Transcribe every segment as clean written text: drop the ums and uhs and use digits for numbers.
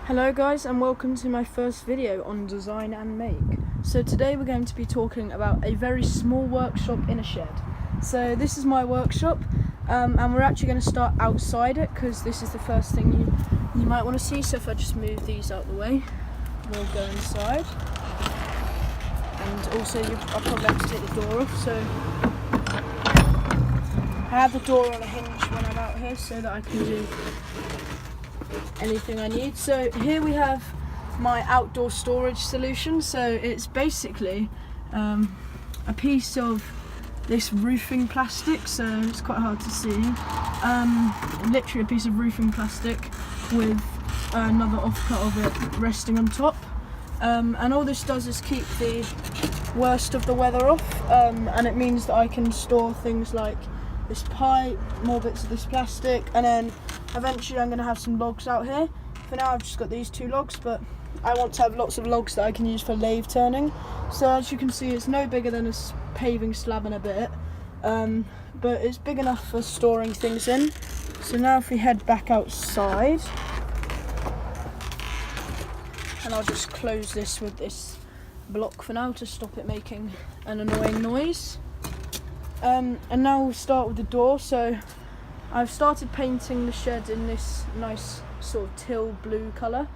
Hello guys, and welcome to my first video on design and make. So today we're going to be talking about a very small workshop in a shed. So this is my workshop, and we're actually going to start outside it because this is the first thing you might want to see. So if I just move these out the way, we'll go inside. And also I'll probably have to take the door off. So I have the door on a hinge when I'm out here so that I can do anything I need. So here we have my outdoor storage solution. So it's basically a piece of this roofing plastic, so it's quite hard to see. Literally a piece of roofing plastic with another offcut of it resting on top. And all this does is keep the worst of the weather off, and it means that I can store things like this pipe, more bits of this plastic, and then eventually I'm going to have some logs out here. For now I've just got these two logs, but I want to have lots of logs that I can use for lathe turning. So as you can see, it's no bigger than a paving slab and a bit, but it's big enough for storing things in. So now if we head back outside, and I'll just close this with this block for now to stop it making an annoying noise. And now we'll start with the door. So I've started painting the shed in this nice sort of teal blue colour,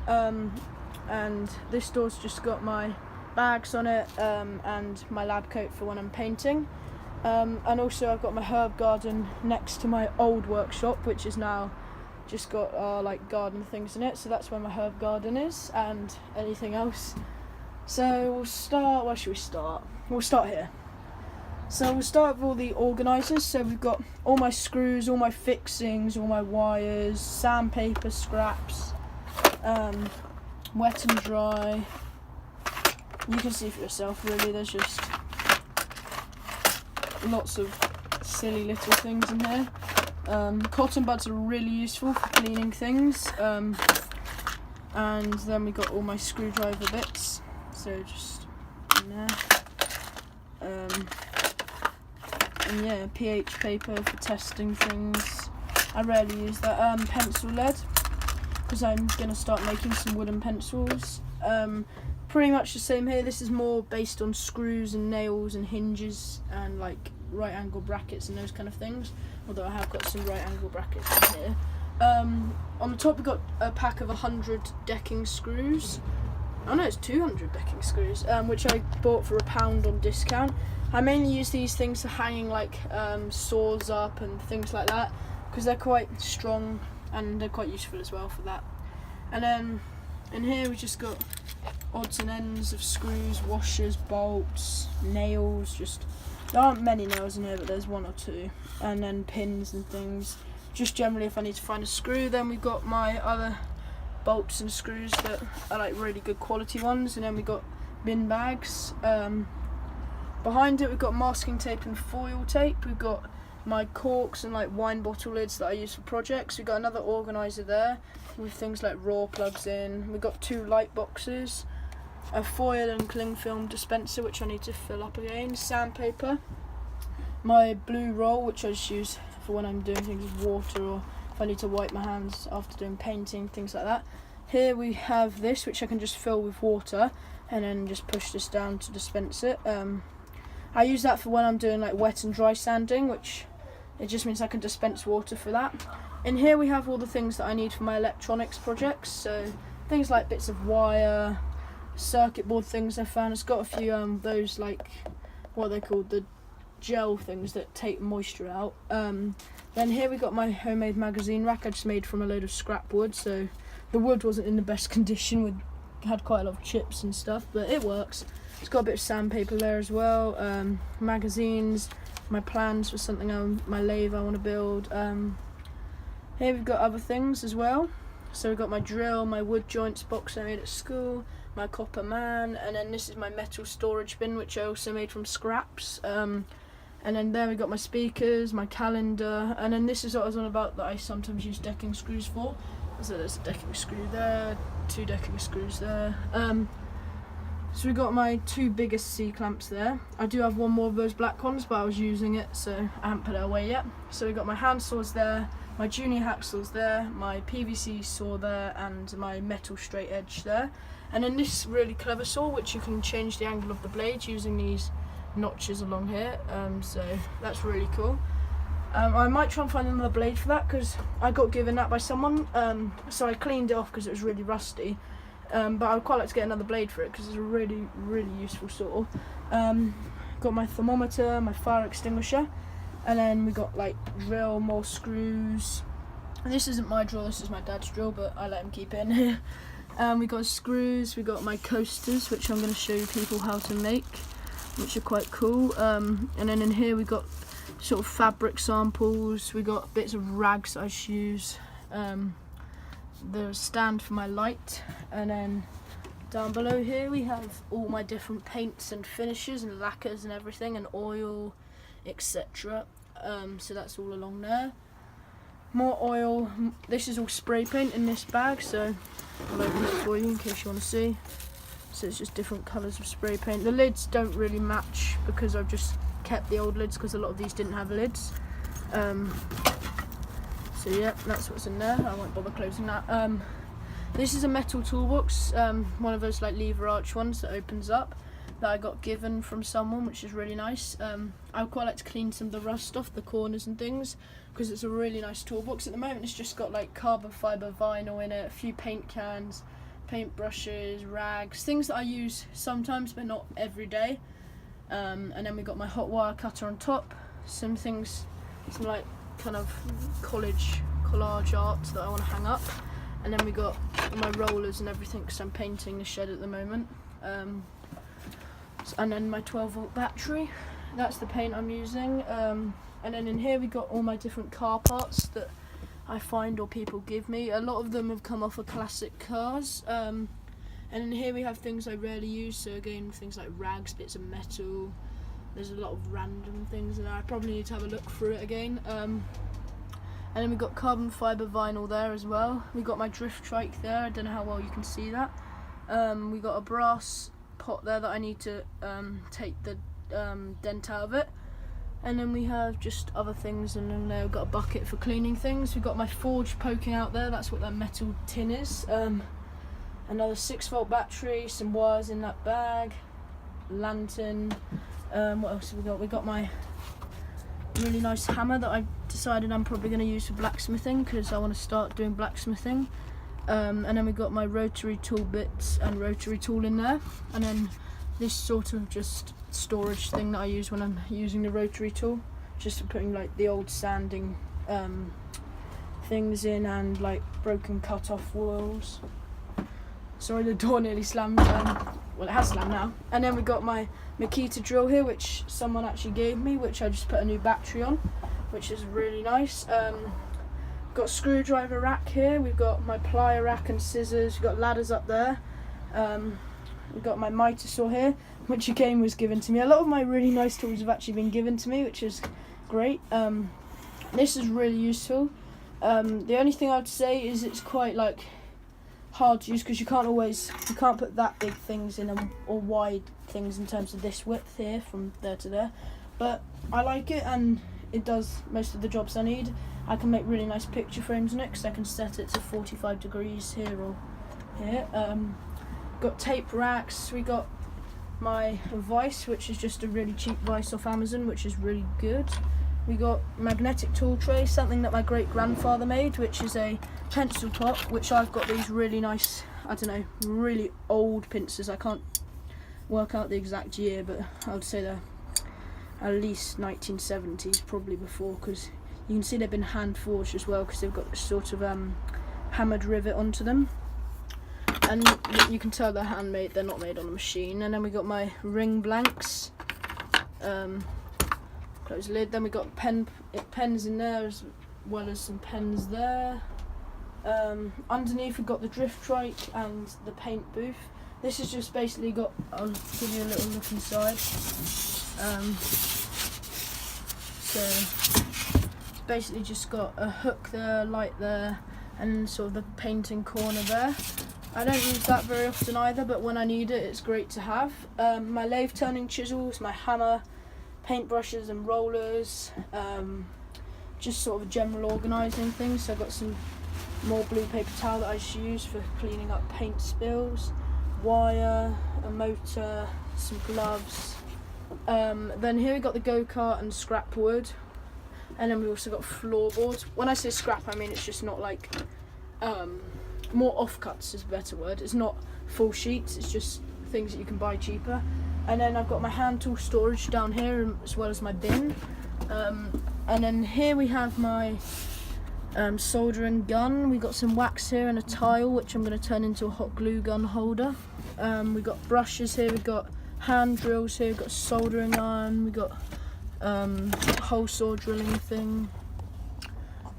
and this door's just got my bags on it, and my lab coat for when I'm painting, and also I've got my herb garden next to my old workshop, which is now just got like garden things in it, so that's where my herb garden is and anything else. So we'll start, where should we start? We'll start here. So we'll start with all the organisers. So we've got all my screws, all my fixings, all my wires, sandpaper, scraps, wet and dry. You can see for yourself really, there's just lots of silly little things in here. Cotton buds are really useful for cleaning things. And then we got all my screwdriver bits, so just in there. And yeah, pH paper for testing things. I rarely use that. Pencil lead, because I'm going to start making some wooden pencils. Pretty much the same here. This is more based on screws and nails and hinges and like right angle brackets and those kind of things, although I have got some right angle brackets in here. On the top we've got a pack of 100 decking screws. Oh no, it's 200 decking screws, which I bought for £1 on discount. I mainly use these things for hanging like saws up and things like that, because they're quite strong and they're quite useful as well for that. And then in here we just got odds and ends of screws, washers, bolts, nails. Just there aren't many nails in here, but there's one or two, and then pins and things. Just generally if I need to find a screw. Then we've got my other bolts and screws that are like really good quality ones, and then we got bin bags. Behind it we've got masking tape and foil tape. We've got my corks and like wine bottle lids that I use for projects. We've got another organiser there with things like raw plugs in. We've got 2 light boxes, a foil and cling film dispenser which I need to fill up again, sandpaper, my blue roll which I just use for when I'm doing things with water, or if I need to wipe my hands after doing painting, things like that. Here we have this which I can just fill with water and then just push this down to dispense it. I use that for when I'm doing like wet and dry sanding, which it just means I can dispense water for that. In here we have all the things that I need for my electronics projects, so things like bits of wire, circuit board things I found. It's got a few those like, what are they called, the gel things that take moisture out. Then here we got my homemade magazine rack I just made from a load of scrap wood, so the wood wasn't in the best condition, had quite a lot of chips and stuff, but it works. It's got a bit of sandpaper there as well, magazines, my plans for something on my lathe I want to build. Here we've got other things as well. So we've got my drill, my wood joints box I made at school, my copper man, and then this is my metal storage bin which I also made from scraps. And then there we got my speakers, my calendar, and then this is what I was on about that I sometimes use decking screws for. So there's a decking screw there, 2 decking screws there. So we got my 2 biggest C-clamps there. I do have one more of those black ones, but I was using it, so I haven't put it away yet. So we got my hand saws there, my junior hacksaw's there, my PVC saw there, and my metal straight edge there. And then this really clever saw, which you can change the angle of the blade using these notches along here, so that's really cool. I might try and find another blade for that because I got given that by someone, so I cleaned it off because it was really rusty, but I'd quite like to get another blade for it because it's a really useful saw. Got my thermometer, my fire extinguisher, and then we got like drill, more screws. And this isn't my drill, this is my dad's drill, but I let him keep it in here. We got screws, we got my coasters, which I'm going to show you people how to make, which are quite cool. And then in here we got sort of fabric samples, we got bits of rags I just use, the stand for my light, and then down below here we have all my different paints and finishes and lacquers and everything, and oil, etc. So that's all along there. More oil. This is all spray paint in this bag, so I'll open it for you in case you want to see. So it's just different colours of spray paint. The lids don't really match because I've just kept the old lids because a lot of these didn't have lids. So yeah, that's what's in there. I won't bother closing that. This is a metal toolbox, one of those like lever arch ones that opens up, that I got given from someone, which is really nice. I would quite like to clean some of the rust off the corners and things because it's a really nice toolbox. At the moment it's just got like carbon fibre vinyl in it, a few paint cans, paint brushes, rags, things that I use sometimes but not every day. And then we got my hot wire cutter on top, some things, some like kind of collage art that I want to hang up. And then we got my rollers and everything because I'm painting the shed at the moment. And then my 12-volt battery, that's the paint I'm using. And then in here we got all my different car parts that I find or people give me. A lot of them have come off of classic cars. And in here we have things I rarely use, so again things like rags, bits of metal. There's a lot of random things in there. I probably need to have a look through it again. And then we've got carbon fibre vinyl there as well. We got my drift trike there, I don't know how well you can see that. We got a brass pot there that I need to take the dent out of it. And then we have just other things, and then we've got a bucket for cleaning things. We've got my forge poking out there, that's what that metal tin is. Another 6-volt battery, some wires in that bag, lantern. What else have we got? We got my really nice hammer that I decided I'm probably going to use for blacksmithing because I want to start doing blacksmithing. And then we got my rotary tool bits and rotary tool in there, and then this sort of just storage thing that I use when I'm using the rotary tool, just for putting like the old sanding things in and like broken cut off wheels. Sorry, the door nearly slammed. Well, it has slammed now. And then we got my Makita drill here, which someone actually gave me, which I just put a new battery on, which is really nice. Got a screwdriver rack here. We've got my plier rack and scissors. We've got ladders up there. We've got my miter saw here, which again was given to me. A lot of my really nice tools have actually been given to me, which is great. This is really useful. The only thing I'd say is it's quite like hard to use because you can't put that big things in or wide things in terms of this width here from there to there, but I like it and it does most of the jobs I need. I can make really nice picture frames on it because I can set it to 45 degrees here or here. Got tape racks. We got my vise, which is just a really cheap vise off Amazon, which is really good. We got magnetic tool tray, something that my great grandfather made, which is a pencil top, which I've got these really nice, I don't know, really old pincers. I can't work out the exact year, but I would say they're at least 1970s, probably before, because you can see they've been hand forged as well, because they've got this sort of hammered rivet onto them. And you can tell they're handmade, they're not made on a machine. And then we got my ring blanks. Close the lid. Then we got pens in there as well as some pens there. Underneath we've got the drift trike and the paint booth. This has just basically got, I'll give you a little look inside. So it's basically just got a hook there, light there, and sort of the painting corner there. I don't use that very often either, but when I need it, it's great to have. My lathe turning chisels, my hammer, paintbrushes and rollers, just sort of general organising things. So I've got some more blue paper towel that I just use for cleaning up paint spills, wire, a motor, some gloves. Then here we got the go-kart and scrap wood, and then we also got floorboards. When I say scrap, I mean it's just not like more offcuts is a better word. It's not full sheets, it's just things that you can buy cheaper. And then I've got my hand tool storage down here, as well as my bin. And then here we have my soldering gun. We got some wax here and a tile, which I'm going to turn into a hot glue gun holder. We got brushes here. We got hand drills here. We got soldering iron. We got hole saw drilling thing.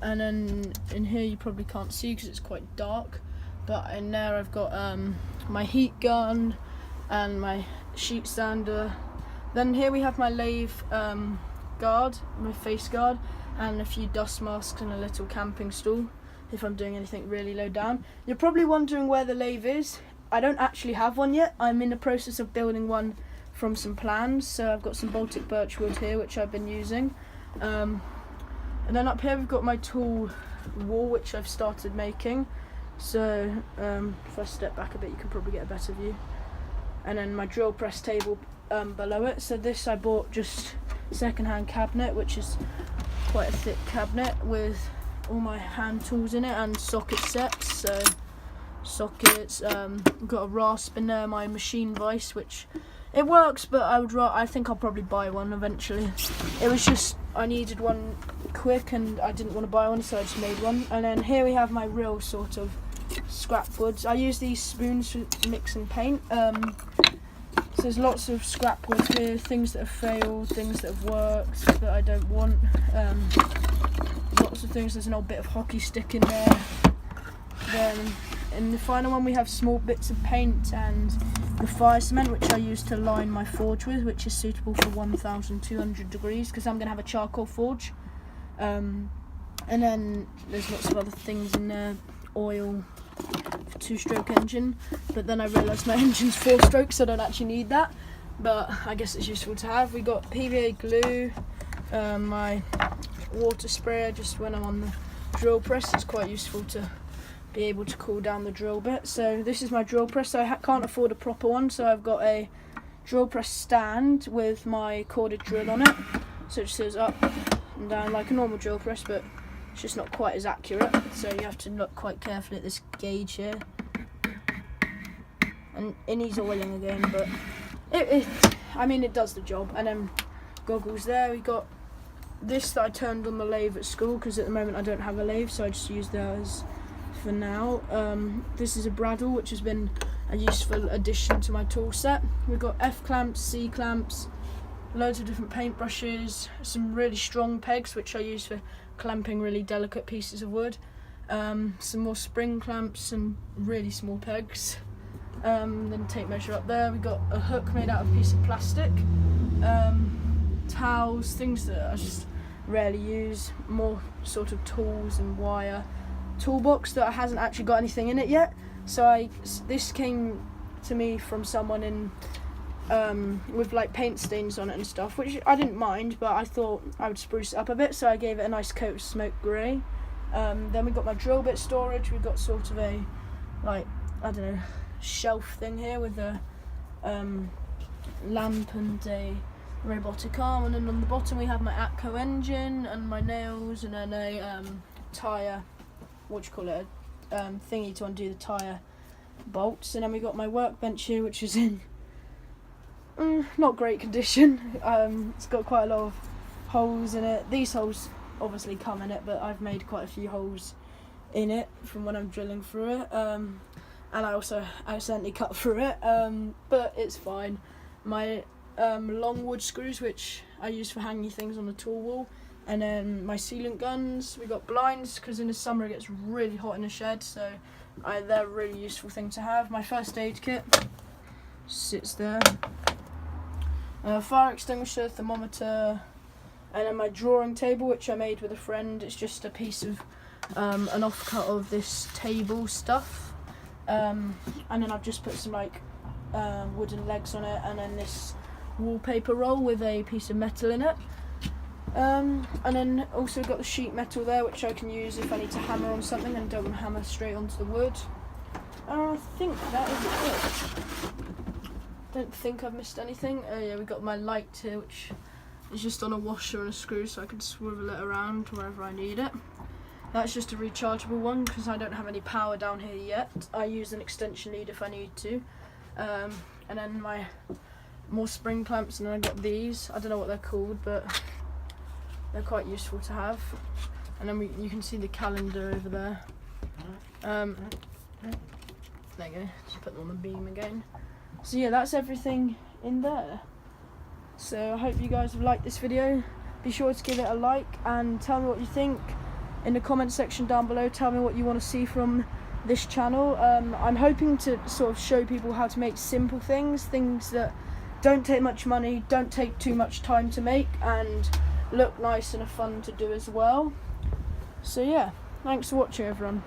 And then in here you probably can't see because it's quite dark. But in there I've got my heat gun and my sheet sander. Then here we have my lathe guard, my face guard, and a few dust masks and a little camping stool if I'm doing anything really low down. You're probably wondering where the lathe is. I don't actually have one yet. I'm in the process of building one from some plans. So I've got some Baltic birch wood here which I've been using. And then up here we've got my tool wall which I've started making. So if I step back a bit you can probably get a better view. And then my drill press table below it. So this I bought just second-hand cabinet, which is quite a thick cabinet with all my hand tools in it and socket sets. So sockets, got a rasp in there, my machine vise, which it works, but I think I'll probably buy one eventually. It was just I needed one quick and I didn't want to buy one, so I just made one. And then here we have my real sort of scrap woods. I use these spoons for mixing paint. So there's lots of scrap wood here, things that have failed, things that have worked that I don't want. Lots of things. There's an old bit of hockey stick in there. Then in the final one we have small bits of paint and the fire cement, which I use to line my forge with, which is suitable for 1200 degrees because I'm going to have a charcoal forge. And then there's lots of other things in there, oil, for 2-stroke engine, but then I realised my engine's 4-stroke, so I don't actually need that, but I guess it's useful to have. We got PVA glue, my water sprayer just when I'm on the drill press. It's quite useful to be able to cool down the drill bit. So this is my drill press. So I can't afford a proper one, so I've got a drill press stand with my corded drill on it, so it just goes up and down like a normal drill press, but it's just not quite as accurate, so you have to look quite carefully at this gauge here. And it needs oiling again, but it does the job. And then goggles there. We got this that I turned on the lathe at school because at the moment I don't have a lathe, so I just use those for now. This is a bradawl, which has been a useful addition to my tool set. We've got F clamps, C clamps, loads of different paint brushes, some really strong pegs which I use for clamping really delicate pieces of wood, some more spring clamps and really small pegs. Then tape measure up there. We got a hook made out of a piece of plastic, towels, things that I just rarely use, more sort of tools and wire. Toolbox that hasn't actually got anything in it yet, so this came to me from someone in with like paint stains on it and stuff, which I didn't mind, but I thought I would spruce it up a bit, so I gave it a nice coat of smoke grey. Then we got my drill bit storage. We've got sort of a, like, I don't know, shelf thing here with a lamp and a robotic arm, and then on the bottom we have my Atco engine and my nails, and then a tyre, thingy to undo the tyre bolts. And then we got my workbench here, which is in not great condition. It's got quite a lot of holes in it. These holes obviously come in it, but I've made quite a few holes in it from when I'm drilling through it, and I also accidentally cut through it, but it's fine. My long wood screws, which I use for hanging things on the tool wall, and then my sealant guns. We got blinds because in the summer it gets really hot in the shed, so they're a really useful thing to have. My first aid kit sits there. Fire extinguisher, thermometer, and then my drawing table, which I made with a friend. It's just a piece of an offcut of this table stuff, and then I've just put some like wooden legs on it, and then this wallpaper roll with a piece of metal in it. And then also got the sheet metal there, which I can use if I need to hammer on something and don't want to hammer straight onto the wood. I think that is it. Don't think I've missed anything. Oh yeah, we got my light here, which is just on a washer and a screw, so I can swivel it around wherever I need it. That's just a rechargeable one because I don't have any power down here yet. I use an extension lead if I need to. And then my more spring clamps, and then I got these. I don't know what they're called, but they're quite useful to have. And then you can see the calendar over there. There you go, just put them on the beam again. So yeah, that's everything in there. So I hope you guys have liked this video. Be sure to give it a like and tell me what you think in the comment section down below. Tell me what you want to see from this channel. I'm hoping to sort of show people how to make simple things that don't take much money, don't take too much time to make, and look nice and are fun to do as well. So yeah, thanks for watching everyone.